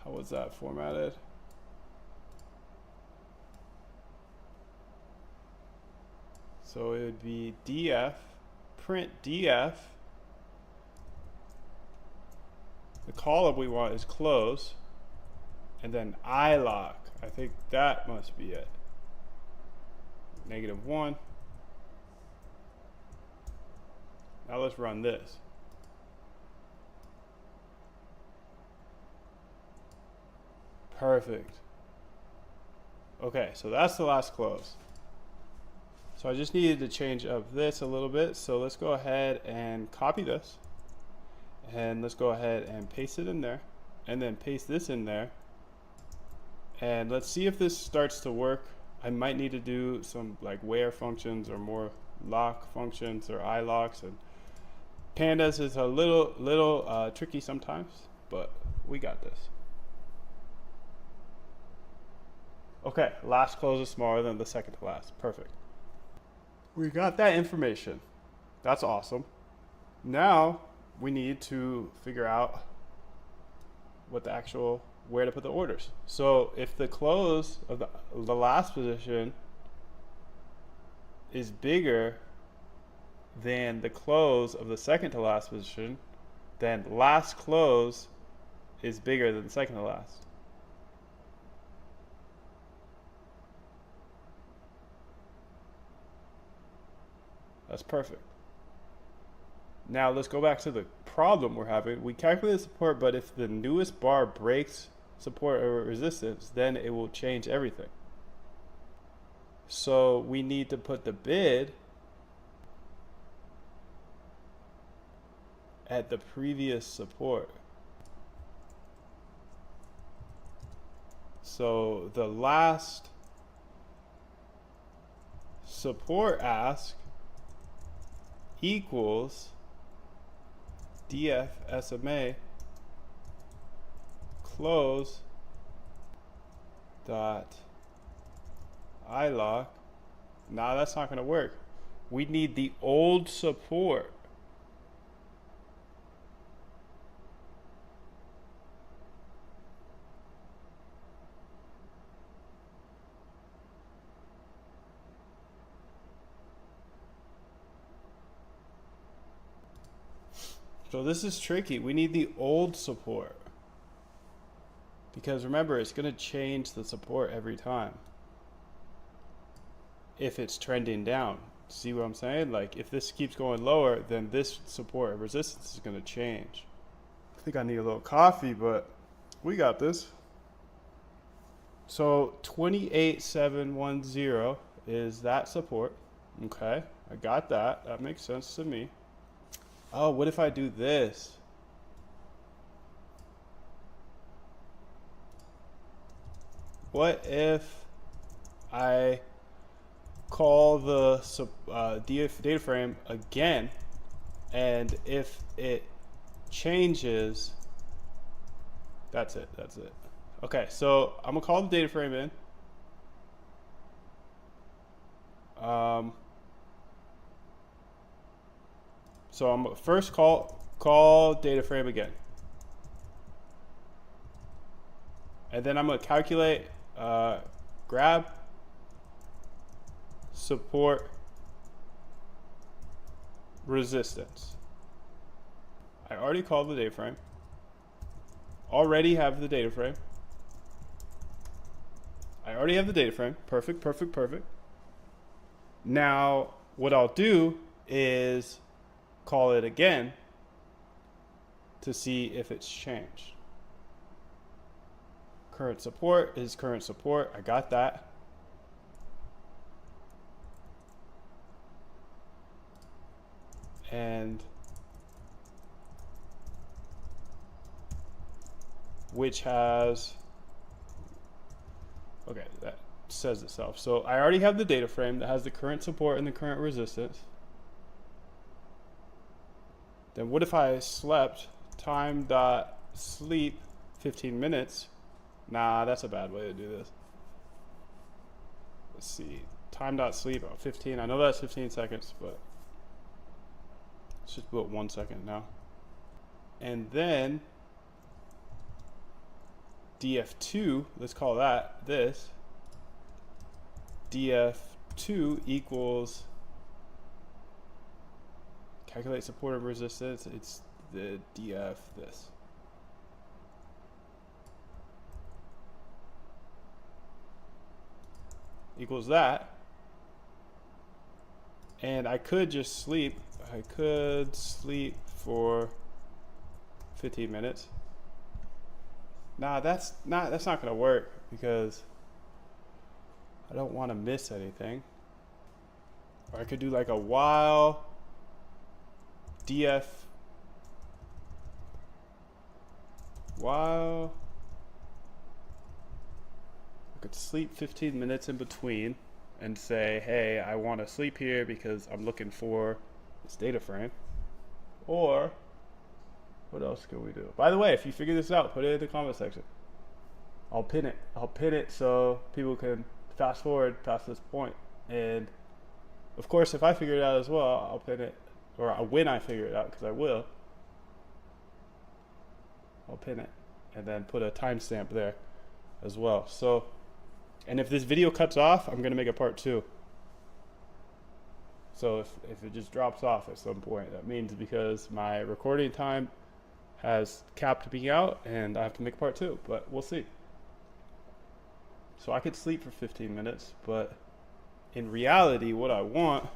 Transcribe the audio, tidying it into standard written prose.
How was that formatted? So it would be df, print df. The column we want is close, and then ilock. I think that must be it. -1. Now let's run this. Perfect. Okay, so that's the last close. So I just needed to change up this a little bit. So let's go ahead and copy this. And let's go ahead and paste it in there. And then paste this in there. And let's see if this starts to work. I might need to do some like where functions or more lock functions or ilocks. And pandas is a little tricky sometimes, but we got this. Okay, last close is smaller than the second to last. Perfect. We got that information. That's awesome. Now we need to figure out what the actual, where to put the orders. So if the close of the last position is bigger than the close of the second to last position, then last close is bigger than second to last. That's perfect. Now let's go back to the problem we're having. We calculated support, but if the newest bar breaks support or resistance, then it will change everything. So we need to put the bid at the previous support. So the last support ask equals df SMA close dot ilock. Nah, that's not going to work. We need the old support. So this is tricky. We need the old support. Because remember, it's going to change the support every time. If it's trending down. See what I'm saying? Like if this keeps going lower, then this support and resistance is going to change. I think I need a little coffee, but we got this. So 28710 is that support. Okay, I got that. That makes sense to me. Oh, what if I do this? What if I call the data frame again, and if it changes, that's it. Okay, so I'm gonna call the data frame in. So I'm gonna first call data frame again, and then I'm gonna calculate grab support resistance. I already called the data frame. Already have the data frame. I already have the data frame. Perfect. Now what I'll do is call it again to see if it's changed. Current support is current support. I got that. And which has, okay, that says itself. So I already have the data frame that has the current support and the current resistance. Then what if I slept time.sleep 15 minutes? Nah, that's a bad way to do this. Let's see, time.sleep 15. I know that's 15 seconds, but let's just put 1 second now. And then df2, let's call that this, df2 equals calculate support and resistance. It's the df this. Equals that. And I could just sleep. I could sleep for 15 minutes. Nah, that's not gonna work because I don't want to miss anything. Or I could do like a while df while I could sleep 15 minutes in between and say, hey, I want to sleep here because I'm looking for this data frame. Or what else can we do? By the way, if you figure this out, put it in the comment section. I'll pin it. I'll pin it so people can fast forward past this point. And of course, if I figure it out as well, I'll pin it. Or when I figure it out, because I will, I'll pin it and then put a timestamp there as well. So, and if this video cuts off, I'm gonna make a part 2. So if it just drops off at some point, that means because my recording time has capped me out and I have to make part 2, but we'll see. So I could sleep for 15 minutes, but in reality, what I want